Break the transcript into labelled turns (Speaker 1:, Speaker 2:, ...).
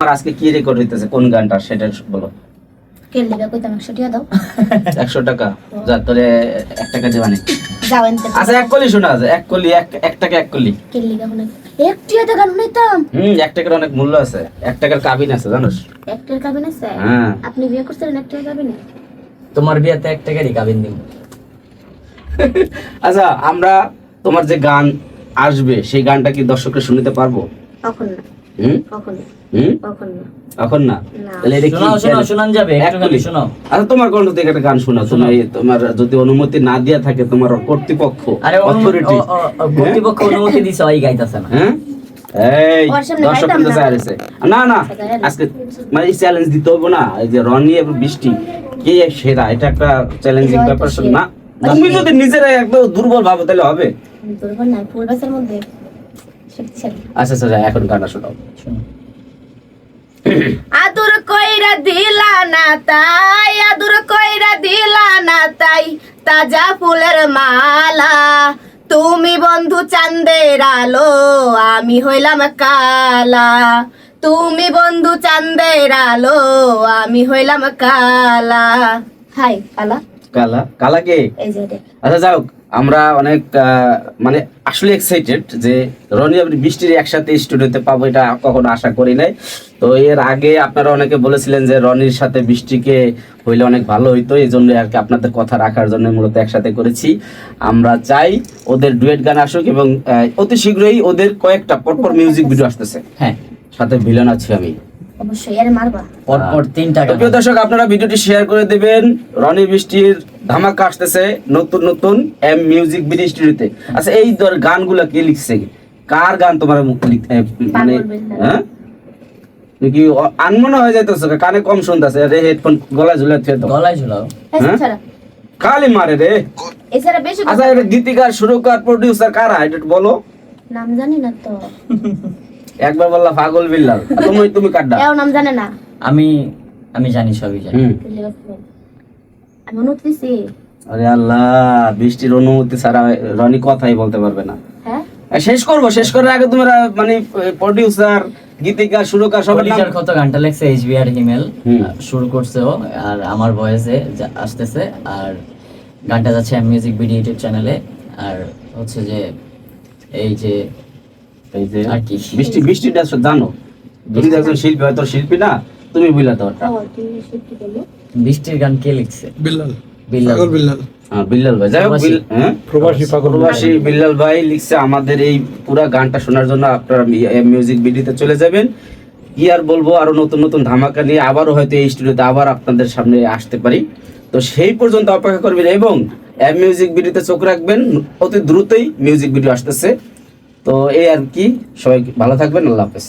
Speaker 1: আর আজকে কি রেকর্ড হইতেছে কোন গানটা সেটা বলো।
Speaker 2: কেলিগা কইতাম 100 টাকা দাও।
Speaker 1: 100 টাকা যা তোরে 1 টাকা দিবানি।
Speaker 2: যাও এনতে।
Speaker 1: আচ্ছা এক কলি শোনা আছে, এক কলি 1 টাকা 1 কলি।
Speaker 2: কেলিগা হনে 1 টাকা তো গান হইতাম।
Speaker 1: 1 টাকার অনেক মূল্য আছে। 1 টাকার কাবিন আছে জানোস?
Speaker 2: 1 টাকার কাবিন আছে?
Speaker 1: হ্যাঁ।
Speaker 2: আপনি বিয়ে করছেন 1 টাকার কাবিন?
Speaker 3: তোমার বিয়েতে 1 টাকারই কাবিন দিব।
Speaker 1: আচ্ছা আমরা তোমার যে গান আসবে সেই গানটা কি দর্শককে শুনতে পারবো?
Speaker 2: কখন না?
Speaker 1: হুম
Speaker 2: কখন না?
Speaker 1: হুম
Speaker 2: কখন না?
Speaker 1: এখন না?
Speaker 2: না।
Speaker 1: তাহলে এটা কি
Speaker 3: শোনান যাবে একটুখানি শোনাও।
Speaker 1: আচ্ছা তোমার কণ্ঠ থেকে একটা গান শোনাও। তোমার যদি অনুমতি না দিয়া থাকে তোমার কর্তৃপক্ষ
Speaker 3: আরে
Speaker 1: অথরিটি
Speaker 3: কর্তৃপক্ষ অনুমতি দিছে ওই গাইতাছে না।
Speaker 1: হ্যাঁ এই
Speaker 2: ওর সামনে
Speaker 1: দর্শক
Speaker 2: গাইতাম
Speaker 1: কিন্তু
Speaker 2: না।
Speaker 1: চাইছে না না আজকে মানে এই চ্যালেঞ্জ দিতে হবে না। এই যে রনি এবং বৃষ্টি কে সেরা এটা একটা চ্যালেঞ্জিং
Speaker 2: হয়তো
Speaker 1: ব্যাপার
Speaker 2: সেরা।
Speaker 1: না। তুমি যদি নিজেরা একদম দুর্বল ভাবো তাহলে হবে।
Speaker 2: দুর্বল না, ফুল বাসের মধ্যে শক্তিশালী।
Speaker 1: আচ্ছা আচ্ছা এখন গানটা শোনাও।
Speaker 3: শোনো।
Speaker 2: আদর কইরা দিলা না তাই, আদর কইরা দিলা না তাই, তাজা ফুলের মালা। তুমি বন্ধু চাঁদের আলো, আমি হইলাম কালা। তুমি বন্ধু চাঁদের আলো, আমি হইলাম কালা। হাই কালা,
Speaker 1: কালা কালা কে?
Speaker 2: এই যে এটা।
Speaker 1: আচ্ছা যাও আমরা অনেক মানে আসলে এক্সাইটেড যে রনি আর বৃষ্টির একসাথে স্টুডিওতে পাবো, এটা কখনো আশা করি নাই। তো এর আগে আপনারা অনেকে বলেছিলেন যে রনির সাথে বৃষ্টিকে হইলে অনেক ভালো হইতো, এই জন্য আর কি আপনাদের কথা রাখার জন্য মূলত একসাথে করেছি। আমরা চাই ওদের ডুয়েট গান আসুক এবং অতি শীঘ্রই ওদের কয়েকটা পরপর মিউজিক ভিডিও আসতেছে।
Speaker 3: হ্যাঁ
Speaker 1: সাথে ভিলেন আছি আমি।
Speaker 2: অবশ্যই এর মারবা।
Speaker 3: পরপর 3 টাকা।
Speaker 1: তো প্রিয় দর্শক আপনারা ভিডিওটি শেয়ার করে দেবেন। রনি বৃষ্টির ধামাকা আসতেছে নতুন নতুন এম মিউজিক ভিডিও স্টুডিওতে। আচ্ছা এই গানগুলা কে লিখছে? কার গান তোমার মানে হ্যাঁ তুমি কি আনমনা হয়ে যাইতেছো? কানে কম শুনতেছে রে, হেডফোন গলায় ঝুলে থুয়ে দাও।
Speaker 3: গলায় ঝুলাও।
Speaker 1: হ্যাঁ?
Speaker 2: এছাড়া
Speaker 1: খালি মারে রে।
Speaker 2: এছাড়া বেশি
Speaker 1: আচ্ছা এটা গীতিকার সুরকার প্রোডিউসার কারা এটা একটু বলো।
Speaker 2: নাম জানি না তো।
Speaker 1: একবার বললা পাগল বিল্লাল, তুমি কাটডা।
Speaker 2: এও নাম জানে না।
Speaker 3: আমি জানি, সবই জানি।
Speaker 2: আমি অনুমতি দিছি।
Speaker 1: আরে আল্লাহ, বৃষ্টির অনুমতি ছাড়া রনি কথাই বলতে পারবে না।
Speaker 2: হ্যাঁ
Speaker 1: শেষ করার আগে তোমরা মানে প্রোডিউসার গীতিকার সুরকার সবার নাম
Speaker 3: পলিচার কত গানটা লেখছে এইচবিআর হিমেল
Speaker 1: হুম।
Speaker 3: শুরু করছে ও, আর আমার ভয়েসে আসতেছে। আর গানটা যাচ্ছে মিউজিক ভিডিও ইউটিউব চ্যানেলে। আর হচ্ছে যে এই যে
Speaker 1: এই যে
Speaker 3: আর কি?
Speaker 1: বৃষ্টিটা জানো তুমি তো একজন শিল্পী, হয়তো শিল্পী না তুমি বুঝলা তো ওটা।
Speaker 2: ও তুই সত্যি বলো।
Speaker 3: বৃষ্টির গান কে লিখছে?
Speaker 4: বিল্লাল
Speaker 3: বিল্লাল।
Speaker 4: পাগল বিল্লাল
Speaker 1: বিল্লাল ভাই, যাই হোক
Speaker 3: প্রবাসী।
Speaker 1: হ্যাঁ প্রবাসী বিল্লাল ভাই লিখছে। আমাদের এই পুরো গানটা শোনার জন্য আপনারা মিউজিক ভিডিওতে চলে যাবেন। কি আর বলবো, আরো নতুন নতুন ধামাকা নিয়ে আবারও হয়তো এই স্টুডিওতে আবার আপনাদের সামনে আসতে পারি। তো সেই পর্যন্ত অপেক্ষা করবেন এবং মিউজিক ভিডিওতে চোখ রাখবেন, অতি দ্রুতই মিউজিক ভিডিও আসতেছে। তো এই আর কি, সবাই ভালো থাকবেন, আল্লাহ হাফেজ।